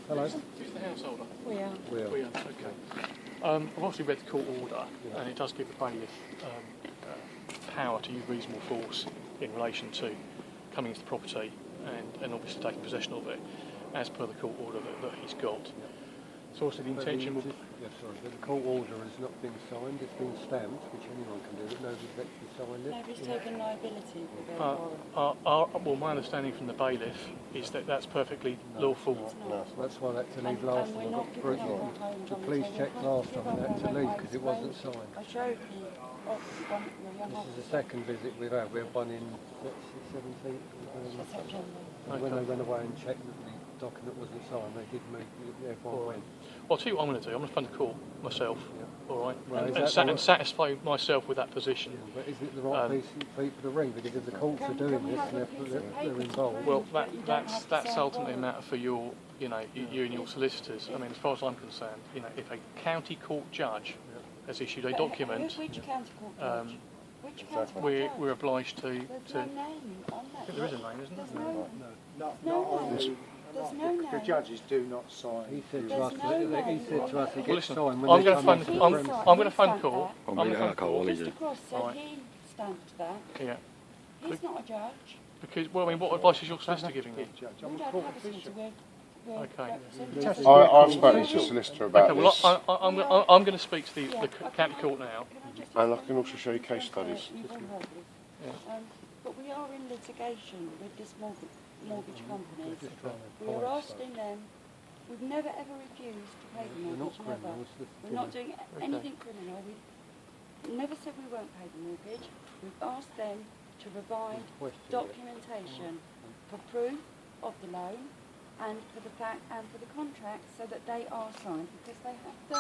Hello. Who's the householder? We are. We are. Okay. I've obviously read the court order, and it does give the bailiff power to use reasonable force in relation to coming into the property and obviously taking possession of it, as per the court order that he's got. So obviously the intention will... But the court order has not been signed, it's been stamped, which anyone can do, but nobody's actually signed it. Nobody's taken liability with their warrant. Well, my understanding from the bailiff is that that's perfectly lawful. No, that's why that to leave last And we're time. not giving up our homes. The police checked last time and that to leave because it wasn't signed. I showed the young This officer. is the second visit we've had. We've one in 17th. September. And when they went away and checked that the document wasn't signed, they did move, everyone went. Well, I'll tell you what I'm going to do. I'm going to phone the court myself, all right, Right, and satisfy myself with that position. Yeah, but isn't it the right people to ring? Because if the courts are doing this and they're involved. Well, that's ultimately a matter for your, you and your solicitors. I mean, as far as I'm concerned, if a county court judge has issued a document, Which county court judge? Which county court judge? we're obliged to. There's no name on I that. think there is a name, isn't There's there? no name. There's no name. The judges do not sign. He said to There's us, no name. it gets Listen, signed when I'm they going to come phone. in. I'm going to phone the court. I'm going to phone the court. Mr. Cross said he stamped that. Yeah. He's not a judge. Because, well, I mean, what advice is your solicitor giving me? We don't have a solicitor. We're Okay. representatives. I've spoken to the solicitor about Okay, well, this, I'm going to speak to the county court now. and I can also show you case studies. But we are in litigation with this mortgage company. We are asking them. We've never ever refused to pay the mortgage. Never. We're not doing anything criminal. We never said we won't pay the mortgage. We've asked them to provide documentation for proof of the loan and for the fact and for the contract, so that they are signed, because they have to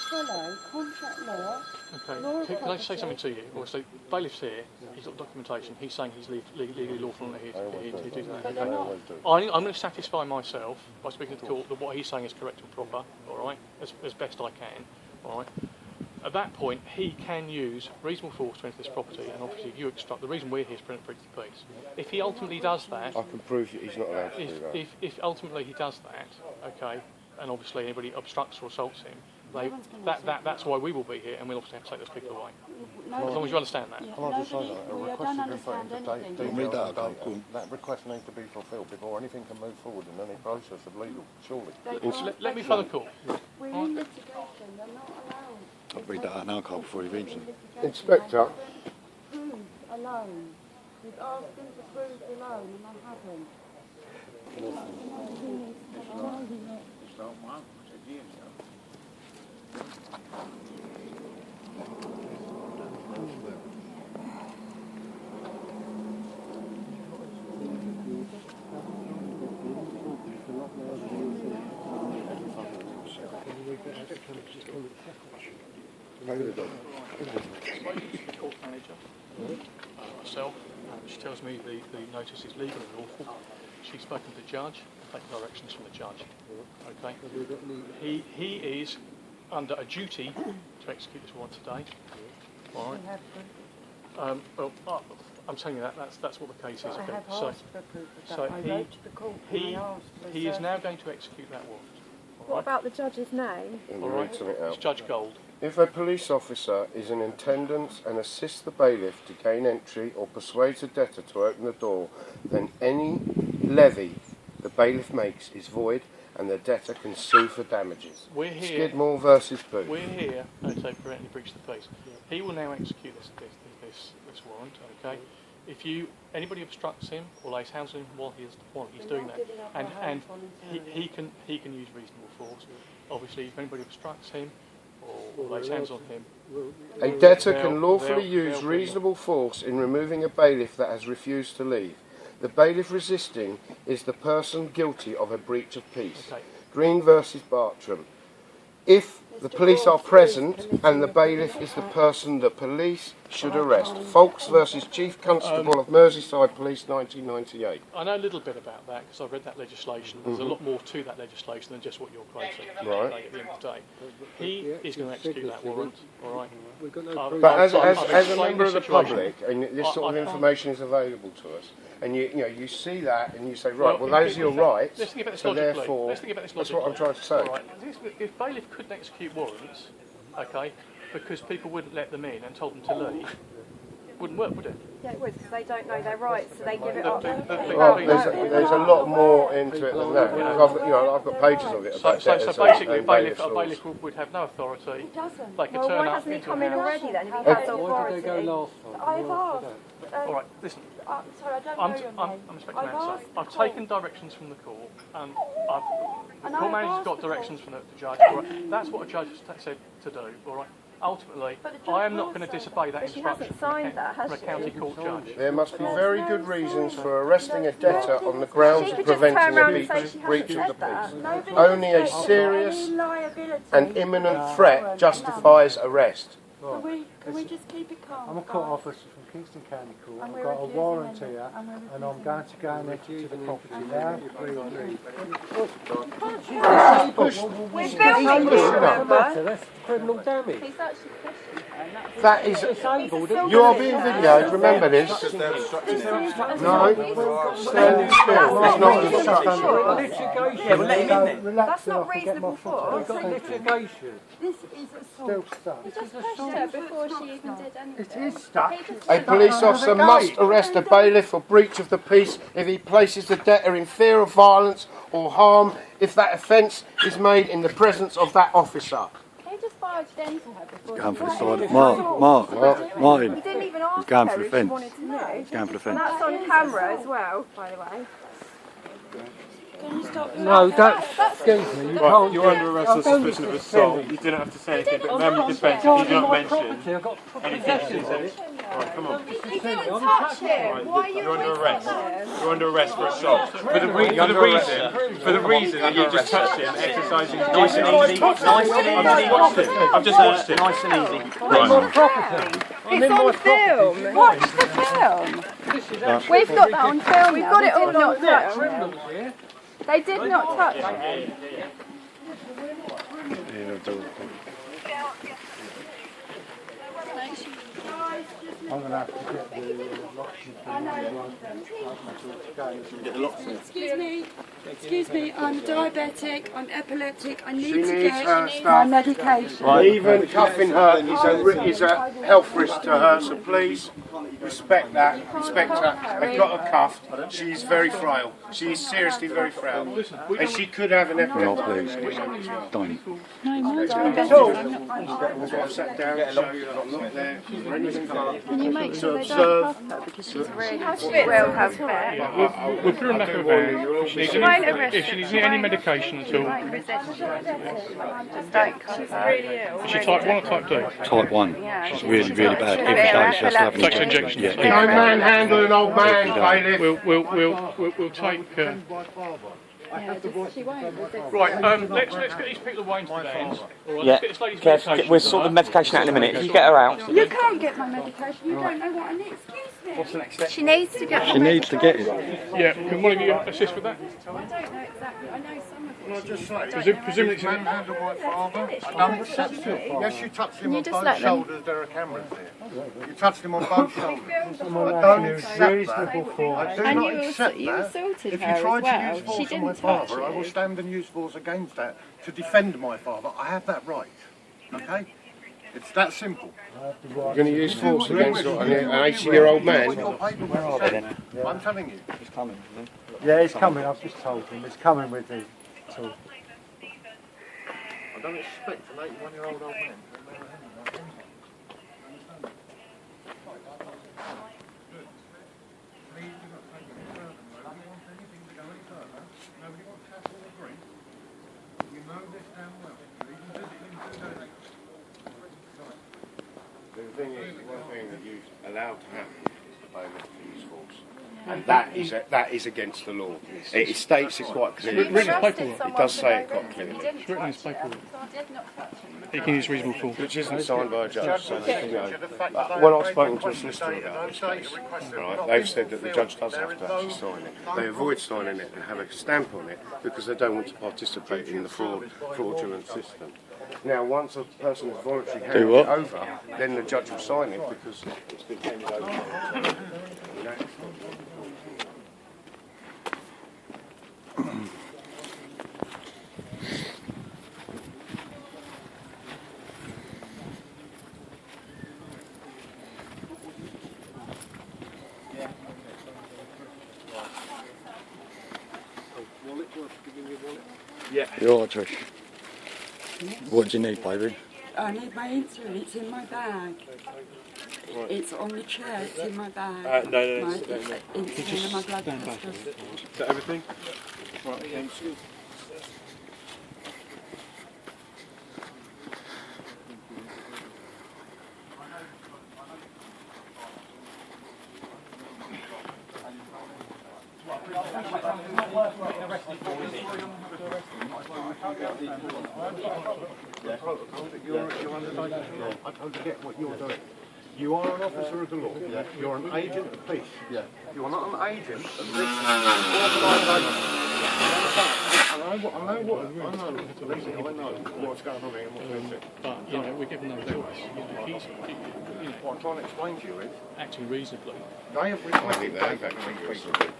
follow contract law. Okay. Can I say something to you? Obviously, bailiff's here. He's got documentation. He's saying he's legally lawful and he do that. But they're not. I'm going to satisfy myself by speaking to the court that what he's saying is correct and proper. All right, as best I can. All right. At that point, he can use reasonable force to enter this property, and obviously, if you obstruct, the reason we're here is to prevent the peace. If he ultimately does that, I can prove that he's not allowed to do that. if ultimately he does that, okay, and obviously anybody obstructs or assaults him, that's why we will be here, and we'll obviously have to take those people away. As long as you understand that. Can I just say that? A We request don't has been put understand into anything. read that again. That request needs to be fulfilled before anything can move forward in any process of legal, surely. Let me phone the court. We're in litigation. They're not allowed. I'll read that out now, Carl, before he reads it. Inspector. Prove a loan. We've asked them to prove the loan, and they haven't. Court manager, myself, she tells me the notice is legal and lawful. She's spoken to the judge and taken directions from the judge. Okay. He is under a duty to execute this warrant today. All right. Well, I'm telling you that's what the case is. I Okay. have So, asked for proof of that. so I wrote to the court and I asked for he is now going to execute that warrant. What about the judge's name? All right. It's Judge Gold. If a police officer is in attendance and assists the bailiff to gain entry or persuades a debtor to open the door, then any levy the bailiff makes is void and the debtor can sue for damages. We're here. Skidmore versus Booth. We're here to prevent any breach of the peace. He will now execute this warrant. Okay. If anybody obstructs him or lays hands on him while he's doing that, and he can use reasonable force. Obviously, if anybody obstructs him or lays hands on him, A debtor can lawfully use reasonable force in removing a bailiff that has refused to leave. The bailiff resisting is the person guilty of a breach of peace. Okay. Green versus Bartram. If the police are present and the bailiff is the person the police should arrest. Folks versus Chief Constable of Merseyside Police, 1998. I know a little bit about that because I've read that legislation. There's a lot more to that legislation than just what you're quoting. Right. Okay, at the end of the day, he is going to execute that warrant. All right. We've got no proof. But as I've a member of the situation. public, and this sort of information is available to us, and you see that and you say, right, well, Well, those are your rights, Let's think about this so logically. therefore, Let's think about this that's logically. what I'm trying to say. All right. If bailiff couldn't execute warrants, okay, because people wouldn't let them in and told them to leave, wouldn't work, would it? Yeah, it would, because they don't know their rights, so they give it up. Well, there's a lot more into it than that. I've got pages of it about So debtors basically, and a bailiffs bailiff laws. would have no authority. It doesn't. They could Well, turn why up hasn't he into come a in house. already then, if he has Why did they authority? go last time? I've Why asked. did they? All right, listen. Sorry, I don't know I'm your name. expecting an I've answer. asked the I've court. taken directions from the court, and the And court I've manager's asked got the directions court. from the judge. All right. That's what a judge has said to do. All right. Ultimately, But the judge I am not will going to say disobey that But she instruction hasn't signed that, has from a she? county court judge. There must be very good reasons for arresting a debtor on the grounds She of could just preventing turn around a and say she breach hasn't of the said that. peace. Nobody Only a expects serious any liability. An imminent threat justifies arrest. Can we just keep it calm? I'm a court officer from Kingston County Court. And I've we're got a refusing warrant it. here, And we're and I'm refusing going to go and execute the property now. We're filming this, remember? That's criminal damage. He's actually questioning. That is. Disabled. You are being videoed. Remember this. No, standing still is not an obstruction. Litigation. Yeah, we'll let him in then. That's not reasonable force. We've got litigation. This is assault. Still stuck. Yeah, before she even did anything. It is stuck. A police officer must arrest a bailiff for breach of the peace if he places the debtor in fear of violence or harm if that offence is made in the presence of that officer. He just barged into her before. Going for the she side. did. Martin. He didn't even ask going her for the if she fence. wanted to know. He's going for the And fence. that's on camera as well, by the way. Can you stop? No, don't. Excuse me. You can't. You're under arrest on suspicion of assault. You didn't have to say anything, but remember your defence. You did not mention I've got any possession of possession. it. Right, come on. You didn't touch him. Why are you You're under with arrest. him? You're under arrest for assault. For the reason that you just touched him, exercising nice and easy. I've just watched it. Nice and easy. Right. It's on film. Watch the film. We've got that on film. We've got it all not touched. Criminals here. They did not touch him. I'm going to have to get the locksmith. Excuse me, I'm diabetic, I'm epileptic, I need She to needs her get my stuff. medication. Even cuffing her is a health risk to her, so please respect that. Respect her. They've got her cuffed. She's very frail. She's seriously very frail. And she could have an epileptic. Don't. We've got to sit down and show you that I'm not there for anything. Can you make sure they To don't observe. cuff her because she's really she will have fit. We'll put her in the back of a van. If she needs any medication at all, Just don't cuff her. is she type 1 or type 2? Type 1. She's really, really bad. Every day she has to have an Takes injection. injections. Yeah, No manhandle an old man, bailiff. We'll take. She won't. Right, let's get these people away into the vans. All right, Yeah, let's get this lady's Kev, medication. we'll sort the medication out in a minute. If you get her out. You can't get my medication, you don't know what I need. Excuse me. What's the next step? She needs to get. She needs to get it. Yeah, can one of you assist with that? I don't know exactly. I know some of it. Can I just say, Presumably it's manhandle my father. I don't accept it. Yes, you touched him on just both let them- shoulders. There are cameras here. You touched him on both shoulders. I Someone don't acting accept reasonable that. for I it. do And not you accept you that. assaulted If her you as try to well. use force She on my didn't touch father, I will you. stand and use force against that to defend my father. I have that right. Okay? It's that simple. You're going to use force against an 80-year-old man? I'm telling you. He's coming. Yeah, he's coming. I've just told him. He's coming with him. So, I don't expect an 81-year-old old man. The thing is, one thing that you've allowed to happen is the bailiff to use force. and that is against the law. It states it quite clearly. It does say it quite clearly. It's written in his paperwork. He can use reasonable force. Which isn't signed by a judge. So when I've spoken to a solicitor about this case, right, they've said that the judge does have to actually sign it. They avoid signing it and have a stamp on it because they don't want to participate in the fraudulent system. Now, once a person has voluntarily handed it over, then the judge will sign it because it's been handed over. Yeah. You're all right, Trish. What do you need, baby? I need my insulin, it's in my bag. It's on the chair, it's in my bag. No. It's insulin and my blood pressure. Is that everything? Right, yeah. I totally get what you're doing. You are an officer of the law. Yeah. You're an agent of peace. Yeah. You are not an agent of this organisation. I know what's going on here and what's going on. But, you know, we're given no choice. He's, What I'm trying to explain to you is, acting reasonably. they have requested data from people.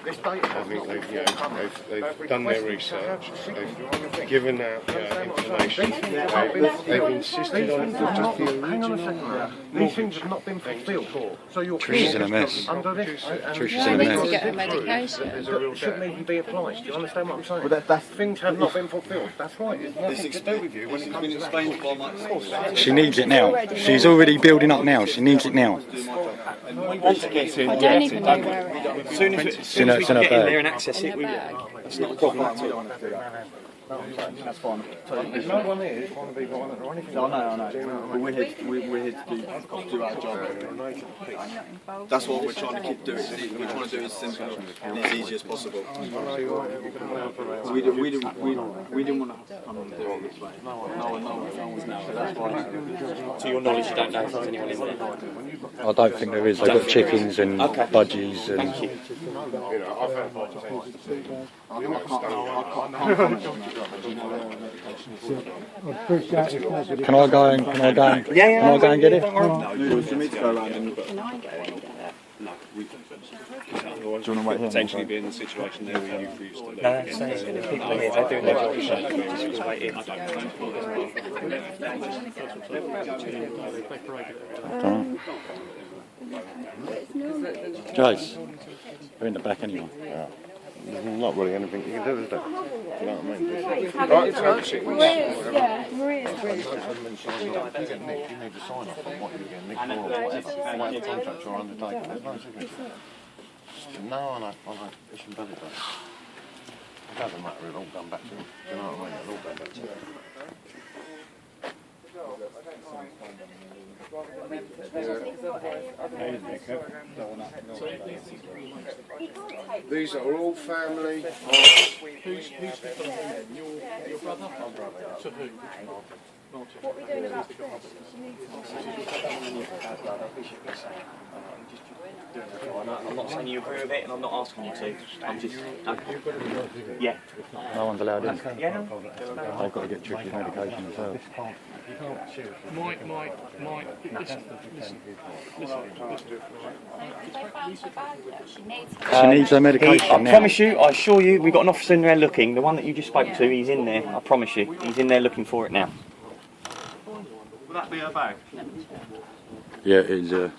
This data has not been forthcoming. They've done their research, they've given out information, they've insisted on it. Hang on a second. These things have not been fulfilled. So you're Trish is in a mess. under this. Trish is in a mess. Get her medication. That shouldn't even be applied. Do you understand what I'm saying? Well, things have not been fulfilled. That's right. It's nothing to do with you when it comes to that. She needs it now. She's already building up now. She needs it now. Once it gets in, I don't even know where it is. as soon as it's in her get in there bag. and access it, it's not a problem at all. That's fine. There's no one here trying to be violent or anything. No, I know. But we're here to do our job. That's what we're trying to keep doing. We're trying to do it as simple and as easy as possible. We didn't want to come and do it this way. No one's now. So that's why. To your knowledge, you don't know if there's anyone in there. I don't think there is. They've got chickens and budgies and... Thank you. Can I go and get it? No, you want me to go around and look at it? No, we Do you want to wait here? potentially be in the situation there where you refuse to leave. No, people here, they're doing their job. Just wait in. Jace, we're in the back anyway. Yeah. There's not really anything you can do, is there? Do you know what I mean? Maria's really You need to sign off on what you're getting nicked for or whatever contract you're undertaking. There's no signature. No, I know. It's embedded there. It doesn't matter, it'll all come back to you. Do you know what I mean? It'll all come back to you. These are all family. Who's your brother? To who? What are we doing about I'm not saying you agree with it, and I'm not asking you to. I'm just... Yeah. No one's allowed in. Yeah, no. They've got to get Trish's medication themselves. Mike, listen. She needs her medication I now. promise you, I assure you, we've got an officer in there looking. The one that you just spoke to, he's in there. I promise you. He's in there looking for it now. Will that be her bag? Yeah, it is. Is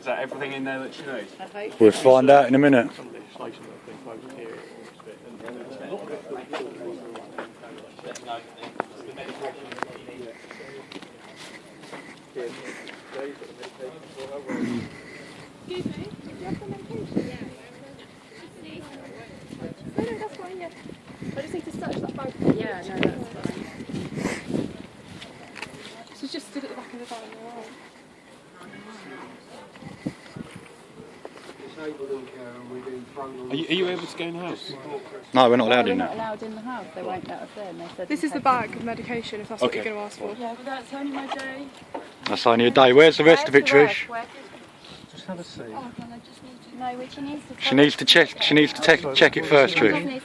that everything in there that she needs? We'll find out in a minute. Some legislation that have been quoted here. Excuse me, do you have the medication? Yeah. No, that's fine, yeah. I just need to search that bag. Yeah, no, that's fine. She's just stood at the back of the van. Disabled and care, and we Are you able to go in the house? No, we're not allowed We're in not there. allowed in the house. They won't let us in. They said This is the bag of medication, if that's what you're going to ask for. Yeah, but that's only my day. That's only a day. Where's the rest of it, Trish? Just have a seat. Oh, can I just need to know which she needs to She needs to check. She needs to check it first, Trish.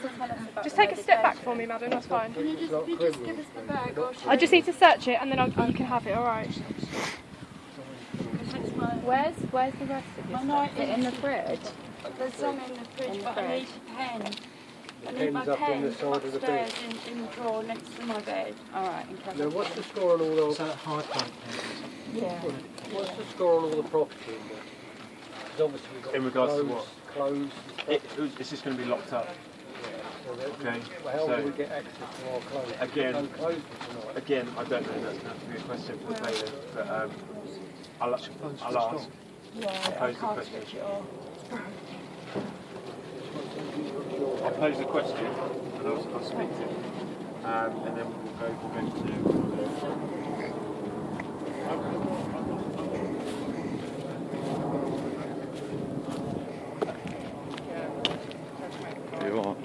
Just take a step back for me, madam, that's fine. Can you just give us the bag? Or I just need to search it and then you can have it, alright? Where's the rest of your stuff? In the fridge? There's some in the fridge, but I need a pen. I need my pen upstairs in the drawer next to my bed. Alright, okay. Now, what's the score on all those? Hard point. Yeah. What's the score on all the property in there? 'Cause obviously we've got In regards to clothes, what? Clothes. It's just going to be locked up. Okay. How So do we get access to our clothes? again, No clothes for tonight. again, I don't know. That's going to have to be a question for the bailiff. But I'll ask. Yeah, I'll I pose the can't question. switch it off. I'll pose the question and I'll speak to him. And then we'll go to You are.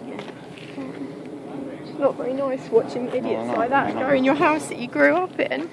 It's not very nice watching idiots like that go in your house that you grew up in.